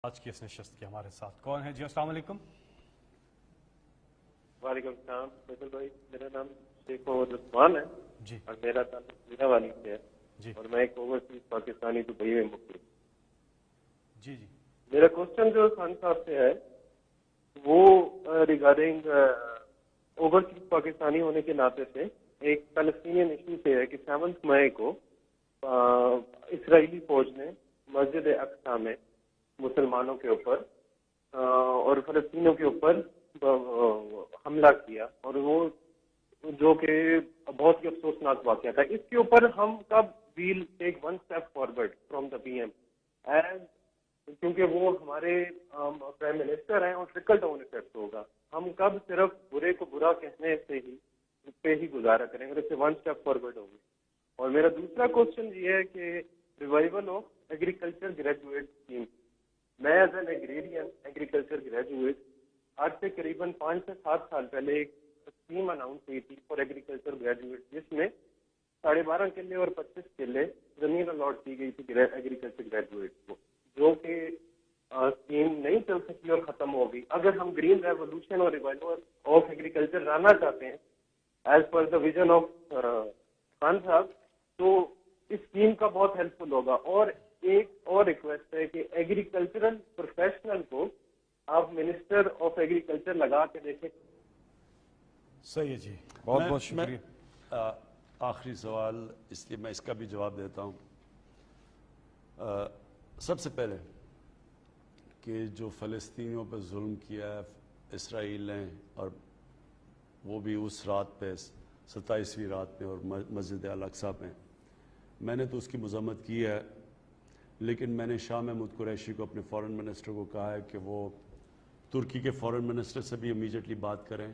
آج کی اس نشست کے ہمارے ساتھ کون ہے؟ جی السلام علیکم. وعلیکم السلام فیصل بھائی، میرا نام شیخ محمد عثمان ہے جی اور میرا تعلق میرا والی سے ہے جی اور میں ایک اوورسیز پاکستانی دبئی میں مقیم. جی جی میرا کوشچن جو خان صاحب سے ہے وہ ریگارڈنگ اوورسیز پاکستانی ہونے کے ناطے سے ایک فلسطینین ایشو سے ہے کہ 7 مئی کو اسرائیلی فوج نے مسجد اقصی میں مسلمانوں کے اوپر اور فلسطینیوں کے اوپر حملہ کیا اور وہ جو کہ بہت ہی افسوسناک واقعہ تھا. اس کے اوپر ہم کب we'll take 1 step forward from the P M as, کیونکہ وہ ہمارے پرائم منسٹر ہیں اور ٹرکل ڈاؤن افیکٹ ہوگا. ہم کب صرف برے کو برا کہنے سے ہی اس پہ ہی گزارا کریں گے، اس سے 1 اسٹیپ فارورڈ ہوگی. اور میرا دوسرا کوشچن یہ ہے کہ revival of agriculture graduate scheme. میں as an agrarian agriculture graduate آج سے قریباً 5 سے 7 سال پہلے ایک اسکیم اناؤنس ہوئی تھی فار ایگریکلچر گریجویٹ، جس میں 12.5 کلے اور 25 کلے زمین الاٹ کی گئی تھی ایگریکلچر گریجویٹ کو، جو کہ اسکیم نہیں چل سکی اور ختم ہو گئی. اگر ہم گرین ریولوشن اور ریوائول آف ایگریکلچر لانا چاہتے ہیں as per the vision of Khan صاحب، تو اس اسکیم کا بہت ہیلپ فل ہوگا. اور ایک اور ریکویسٹ ہے کہ ایگریکلچرل پروفیشنل کو آپ منسٹر آف ایگریکلچر لگا کے دیکھیں. صحیح ہے جی، بہت بہت شکریہ. آخری سوال اس لیے میں اس کا بھی جواب دیتا ہوں. سب سے پہلے کہ جو فلسطینیوں پہ ظلم کیا ہے اسرائیل نے، اور وہ بھی اس رات پہ 27ویں رات پہ اور مسجد الاقصی پہ، میں نے تو اس کی مذمت کی ہے، لیکن میں نے شاہ محمود قریشی کو اپنے فارن منسٹر کو کہا ہے کہ وہ ترکی کے فارن منسٹر سے بھی امیجیٹلی بات کریں،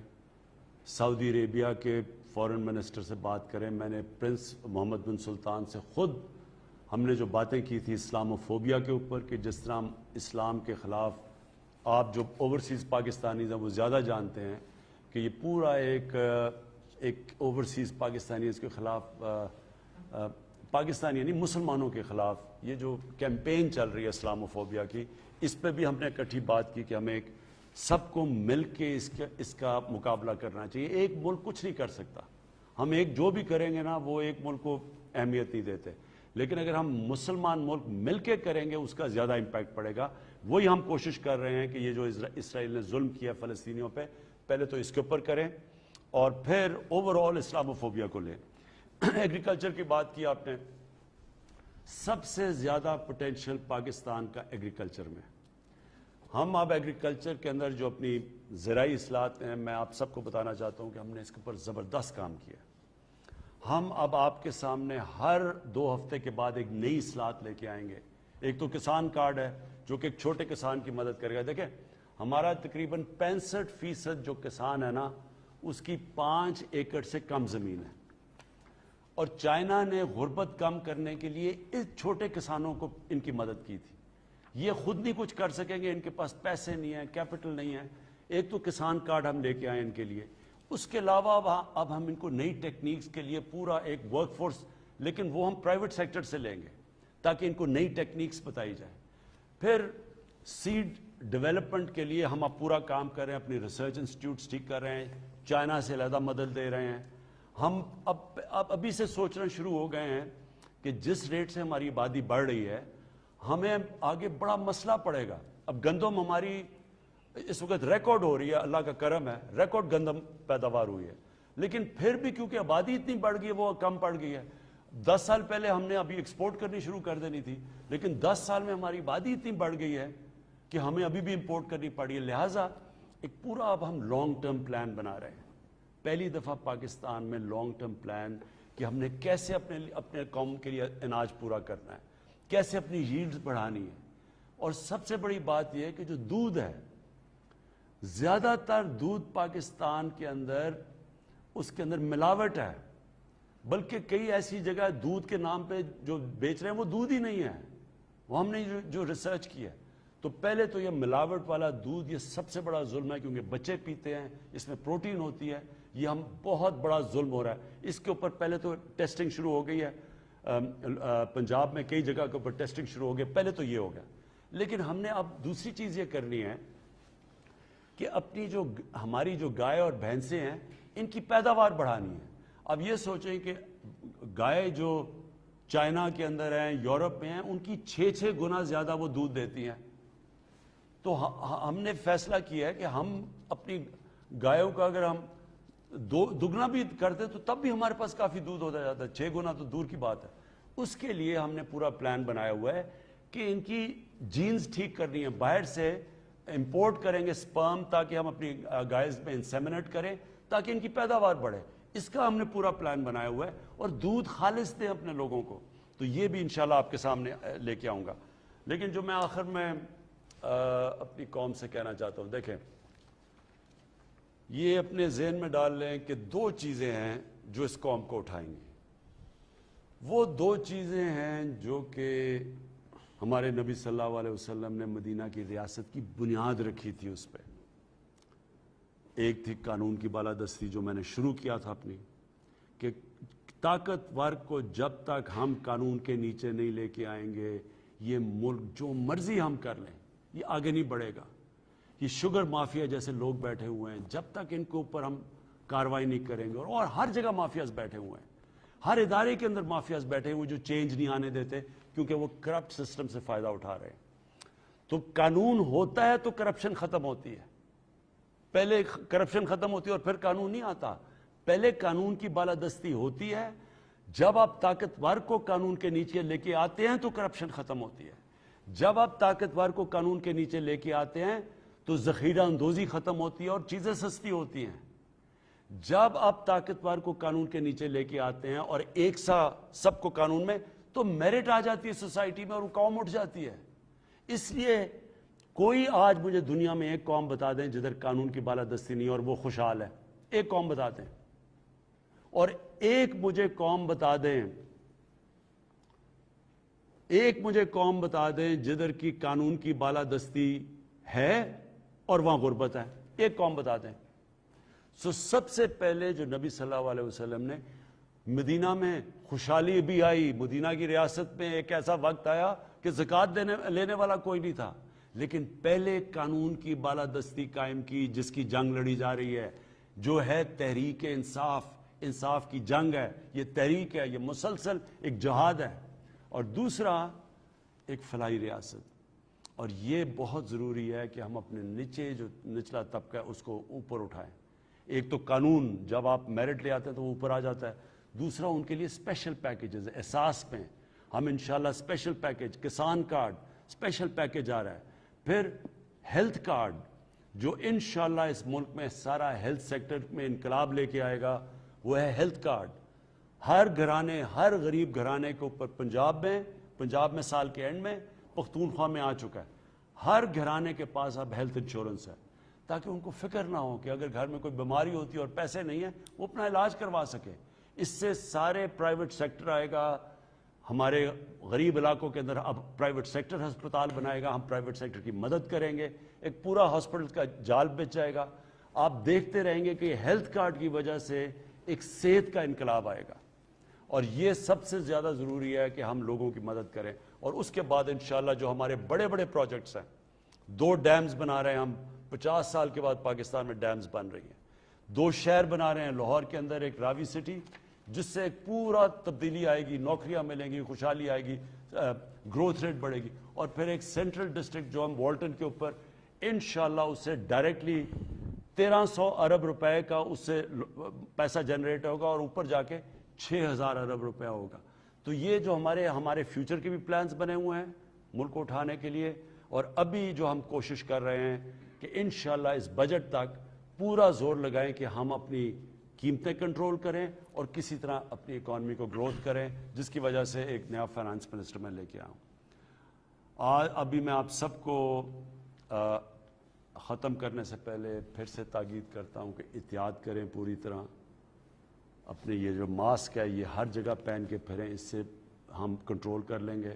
سعودی عربیہ کے فارن منسٹر سے بات کریں. میں نے پرنس محمد بن سلطان سے خود ہم نے جو باتیں کی تھی اسلام فوبیا کے اوپر، کہ جس طرح اسلام کے خلاف آپ جو اوورسیز پاکستانیز ہیں وہ زیادہ جانتے ہیں کہ یہ پورا ایک اوورسیز پاکستانیز کے خلاف پاکستانی یعنی مسلمانوں کے خلاف یہ جو کیمپین چل رہی ہے اسلام فوبیا کی، اس پہ بھی ہم نے اکٹھی بات کی کہ ہمیں ایک سب کو مل کے اس کا مقابلہ کرنا چاہیے. ایک ملک کچھ نہیں کر سکتا، ہم ایک جو بھی کریں گے نا وہ ایک ملک کو اہمیت نہیں دیتے، لیکن اگر ہم مسلمان ملک مل کے کریں گے اس کا زیادہ امپیکٹ پڑے گا. وہی ہم کوشش کر رہے ہیں کہ یہ جو اسرائیل نے ظلم کیا فلسطینیوں پہ، پہلے تو اس کے اوپر کریں اور پھر اوور آل اسلام فوبیا کو لیں. ایگریکلچر کی بات کی آپ نے، سب سے زیادہ پوٹینشیل پاکستان کا ایگریکلچر میں. ہم اب ایگریکلچر کے اندر جو اپنی زرعی اصلاحات ہیں، میں آپ سب کو بتانا چاہتا ہوں کہ ہم نے اس کے اوپر زبردست کام کیا. ہم اب آپ کے سامنے ہر 2 ہفتے کے بعد ایک نئی اصلاحات لے کے آئیں گے. ایک تو کسان کارڈ ہے جو کہ ایک چھوٹے کسان کی مدد کرے گا. دیکھیں ہمارا تقریباً 65% جو کسان ہے نا اس کی 5 ایکڑ سے کم زمین ہے، اور چائنا نے غربت کم کرنے کے لیے اس چھوٹے کسانوں کو ان کی مدد کی تھی. یہ خود نہیں کچھ کر سکیں گے، ان کے پاس پیسے نہیں ہیں، کیپٹل نہیں ہے. ایک تو کسان کارڈ ہم لے کے آئے ان کے لیے. اس کے علاوہ اب ہم ان کو نئی ٹیکنیکس کے لیے پورا ایک ورک فورس، لیکن وہ ہم پرائیویٹ سیکٹر سے لیں گے تاکہ ان کو نئی ٹیکنیکس بتائی جائے. پھر سیڈ ڈیولپمنٹ کے لیے ہم اب پورا کام کر رہے ہیں، اپنی ریسرچ انسٹیٹیوٹس ٹھیک کر رہے ہیں، چائنا سے علیحدہ مدد دے رہے ہیں. ہم ابھی سے سوچنا شروع ہو گئے ہیں کہ جس ریٹ سے ہماری آبادی بڑھ رہی ہے ہمیں آگے بڑا مسئلہ پڑے گا. اب گندم ہماری اس وقت ریکارڈ ہو رہی ہے، اللہ کا کرم ہے، ریکارڈ گندم پیداوار ہوئی ہے، لیکن پھر بھی کیونکہ آبادی اتنی بڑھ گئی ہے وہ کم پڑ گئی ہے. 10 سال پہلے ہم نے ابھی ایکسپورٹ کرنی شروع کر دینی تھی، لیکن 10 سال میں ہماری آبادی اتنی بڑھ گئی ہے کہ ہمیں ابھی بھی امپورٹ کرنی پڑی ہے. لہٰذا ایک پورا اب ہم لانگ ٹرم پلان بنا رہے ہیں. پہلی دفعہ پاکستان میں لانگ ٹرم پلان کہ ہم نے کیسے اپنے قوم کے لیے اناج پورا کرنا ہے، کیسے اپنی ییلڈز بڑھانی ہے. اور سب سے بڑی بات یہ ہے کہ جو دودھ ہے، زیادہ تر دودھ پاکستان کے اندر اس کے اندر ملاوٹ ہے، بلکہ کئی ایسی جگہ دودھ کے نام پہ جو بیچ رہے ہیں وہ دودھ ہی نہیں ہے. وہ ہم نے جو ریسرچ کی ہے، تو پہلے تو یہ ملاوٹ والا دودھ یہ سب سے بڑا ظلم ہے، کیونکہ بچے پیتے ہیں، اس میں پروٹین ہوتی ہے، یہ ہم بہت بڑا ظلم ہو رہا ہے. اس کے اوپر پہلے تو ٹیسٹنگ شروع ہو گئی ہے، پنجاب میں کئی جگہ کے اوپر ٹیسٹنگ شروع ہو گئی، پہلے تو یہ ہو گیا. لیکن ہم نے اب دوسری چیز یہ کرنی ہے کہ اپنی جو ہماری جو گائے اور بھینسیں ہیں ان کی پیداوار بڑھانی ہے. اب یہ سوچیں کہ گائے جو چائنا کے اندر ہیں، یورپ میں ہیں، ان کی 6 گنا زیادہ وہ دودھ دیتی ہیں. تو ہم نے فیصلہ کیا ہے کہ ہم اپنی گایوں کا اگر ہم دگنا بھی کرتے تو تب بھی ہمارے پاس کافی دودھ ہوتا جاتا ہے. 6 گنا تو دور کی بات ہے. اس کے لیے ہم نے پورا پلان بنایا ہوا ہے کہ ان کی جینز ٹھیک کرنی ہے. باہر سے امپورٹ کریں گے سپرم تاکہ ہم اپنی گائز میں انسیمنیٹ کریں تاکہ ان کی پیداوار بڑھے. اس کا ہم نے پورا پلان بنایا ہوا ہے اور دودھ خالص دیں اپنے لوگوں کو. تو یہ بھی انشاءاللہ آپ کے سامنے لے کے آؤں گا. لیکن جو میں آخر میں اپنی قوم سے کہنا چاہتا ہوں، دیکھیں یہ اپنے ذہن میں ڈال لیں کہ 2 چیزیں ہیں جو اس قوم کو اٹھائیں گی. وہ 2 چیزیں ہیں جو کہ ہمارے نبی صلی اللہ علیہ وسلم نے مدینہ کی ریاست کی بنیاد رکھی تھی اس پہ. ایک تھی قانون کی بالادستی جو میں نے شروع کیا تھا اپنی، کہ طاقتور کو جب تک ہم قانون کے نیچے نہیں لے کے آئیں گے یہ ملک جو مرضی ہم کر لیں یہ آگے نہیں بڑھے گا. یہ شوگر مافیا جیسے لوگ بیٹھے ہوئے ہیں، جب تک ان کے اوپر ہم کاروائی نہیں کریں گے، اور ہر جگہ مافیاز بیٹھے ہوئے ہیں، ہر ادارے کے اندر مافیاز بیٹھے ہوئے جو چینج نہیں آنے دیتے کیونکہ وہ کرپٹ سسٹم سے فائدہ اٹھا رہے ہیں. تو قانون ہوتا ہے تو کرپشن ختم ہوتی ہے. پہلے کرپشن ختم ہوتی ہے اور پھر قانون نہیں آتا. پہلے قانون کی بالادستی ہوتی ہے. جب آپ طاقتور کو قانون کے نیچے لے کے آتے ہیں تو کرپشن ختم ہوتی ہے. جب آپ طاقتور کو قانون کے نیچے لے کے آتے ہیں تو ذخیرہ اندوزی ختم ہوتی ہے اور چیزیں سستی ہوتی ہیں. جب آپ طاقتور کو قانون کے نیچے لے کے آتے ہیں اور ایک سا سب کو قانون میں، تو میرٹ آ جاتی ہے سوسائٹی میں اور وہ قوم اٹھ جاتی ہے. اس لیے کوئی آج مجھے دنیا میں ایک قوم بتا دیں جدھر قانون کی بالادستی نہیں اور وہ خوشحال ہے. ایک قوم بتا دیں. اور ایک مجھے قوم بتا دیں جدھر کی قانون کی بالادستی ہے اور وہاں غربت ہے. ایک قوم بتا دیں. سب سے پہلے جو نبی صلی اللہ علیہ وسلم نے مدینہ میں خوشحالی بھی آئی. مدینہ کی ریاست میں ایک ایسا وقت آیا کہ زکوٰۃ لینے والا کوئی نہیں تھا، لیکن پہلے قانون کی بالادستی قائم کی جس کی جنگ لڑی جا رہی ہے، جو ہے تحریک انصاف کی جنگ ہے. یہ تحریک ہے، یہ مسلسل ایک جہاد ہے. اور دوسرا ایک فلاحی ریاست. اور یہ بہت ضروری ہے کہ ہم اپنے نیچے جو نچلا طبقہ ہے اس کو اوپر اٹھائیں. ایک تو قانون جب آپ میرٹ لے آتے ہیں تو وہ اوپر آ جاتا ہے. دوسرا ان کے لیے اسپیشل پیکیجز احساس پہ ہم انشاءاللہ اسپیشل پیکیج، کسان کارڈ اسپیشل پیکیج آ رہا ہے. پھر ہیلتھ کارڈ جو انشاءاللہ اس ملک میں سارا ہیلتھ سیکٹر میں انقلاب لے کے آئے گا، وہ ہے ہیلتھ کارڈ. ہر گھرانے، ہر غریب گھرانے کے اوپر پنجاب میں سال کے اینڈ میں، پختونخوا میں آ چکا ہے، ہر گھرانے کے پاس اب ہیلتھ انشورنس ہے تاکہ ان کو فکر نہ ہو کہ اگر گھر میں کوئی بیماری ہوتی ہے اور پیسے نہیں ہیں وہ اپنا علاج کروا سکے. اس سے سارے پرائیویٹ سیکٹر آئے گا. ہمارے غریب علاقوں کے اندر اب پرائیویٹ سیکٹر ہسپتال بنائے گا. ہم پرائیویٹ سیکٹر کی مدد کریں گے. ایک پورا ہاسپٹل کا جال بچ جائے گا. آپ دیکھتے رہیں گے کہ ہیلتھ کارڈ کی وجہ سے ایک صحت کا انقلاب آئے گا. اور یہ سب سے زیادہ ضروری ہے کہ ہم لوگوں کی مدد کریں. اور اس کے بعد انشاءاللہ جو ہمارے بڑے بڑے پروجیکٹس ہیں، 2 ڈیمز بنا رہے ہیں ہم. 50 سال کے بعد پاکستان میں ڈیمز بن رہی ہیں. 2 شہر بنا رہے ہیں. لاہور کے اندر ایک راوی سٹی جس سے ایک پورا تبدیلی آئے گی، نوکریاں ملیں گی، خوشحالی آئے گی، گروتھ ریٹ بڑھے گی. اور پھر ایک سینٹرل ڈسٹرکٹ جو ہم والٹن کے اوپر انشاءاللہ اس سے ڈائریکٹلی 1300 ارب روپے کا اس سے پیسہ جنریٹ ہوگا اور اوپر جا کے 6000 ارب روپے ہوگا. تو یہ جو ہمارے فیوچر کے بھی پلانز بنے ہوئے ہیں ملک کو اٹھانے کے لیے. اور ابھی جو ہم کوشش کر رہے ہیں کہ انشاءاللہ اس بجٹ تک پورا زور لگائیں کہ ہم اپنی قیمتیں کنٹرول کریں اور کسی طرح اپنی اکانومی کو گروتھ کریں، جس کی وجہ سے ایک نیا فائنانس منسٹر میں لے کے آؤں. ابھی میں آپ سب کو ختم کرنے سے پہلے پھر سے تاکید کرتا ہوں کہ احتیاط کریں پوری طرح. اپنے یہ جو ماسک ہے یہ ہر جگہ پہن کے پھریں، اس سے ہم کنٹرول کر لیں گے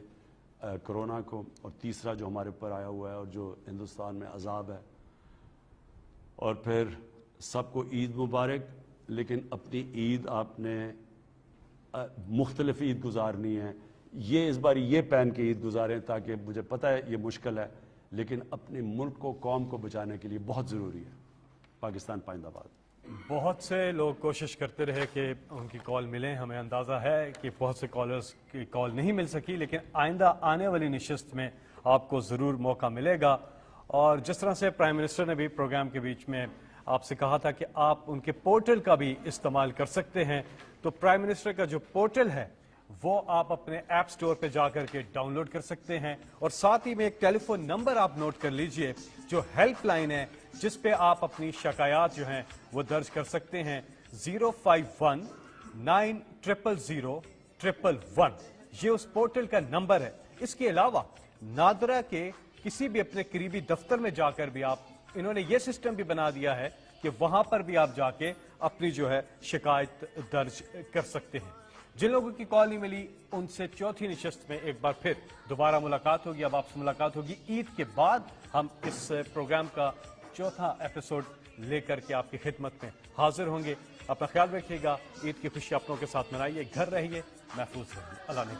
کرونا کو. اور تیسرا جو ہمارے اوپر آیا ہوا ہے اور جو ہندوستان میں عذاب ہے. اور پھر سب کو عید مبارک. لیکن اپنی عید آپ نے مختلف عید گزارنی ہے. یہ اس بار یہ پہن کے عید گزاریں تاکہ مجھے پتہ ہے یہ مشکل ہے لیکن اپنے ملک کو قوم کو بچانے کے لیے بہت ضروری ہے. پاکستان پائندہ باد. بہت سے لوگ کوشش کرتے رہے کہ ان کی کال ملیں. ہمیں اندازہ ہے کہ بہت سے کالرز کی کال نہیں مل سکی لیکن آئندہ آنے والی نشست میں آپ کو ضرور موقع ملے گا. اور جس طرح سے پرائم منسٹر نے بھی پروگرام کے بیچ میں آپ سے کہا تھا کہ آپ ان کے پورٹل کا بھی استعمال کر سکتے ہیں, تو پرائم منسٹر کا جو پورٹل ہے وہ آپ اپنے ایپ سٹور پہ جا کر کے ڈاؤن لوڈ کر سکتے ہیں. اور ساتھ ہی میں ایک ٹیلی فون نمبر آپ نوٹ کر لیجئے جو ہیلپ لائن ہے جس پہ آپ اپنی شکایات جو ہیں وہ درج کر سکتے ہیں. 051-900-111. یہ اس پورٹل کا نمبر ہے. اس کے علاوہ نادرا کے کسی بھی اپنے قریبی دفتر میں جا کر بھی آپ, انہوں نے یہ سسٹم بھی بنا دیا ہے کہ وہاں پر بھی آپ جا کے اپنی جو ہے شکایت درج کر سکتے ہیں. جن لوگوں کی کال نہیں ملی ان سے چوتھی نشست میں ایک بار پھر دوبارہ ملاقات ہوگی. اب آپ سے ملاقات ہوگی عید کے بعد. ہم اس پروگرام کا چوتھا ایپیسوڈ لے کر کے آپ کی خدمت میں حاضر ہوں گے. اپنا خیال رکھیے گا. عید کی خوشی اپنوں کے ساتھ منائیے. گھر رہیے, محفوظ رہیے. اللہ نے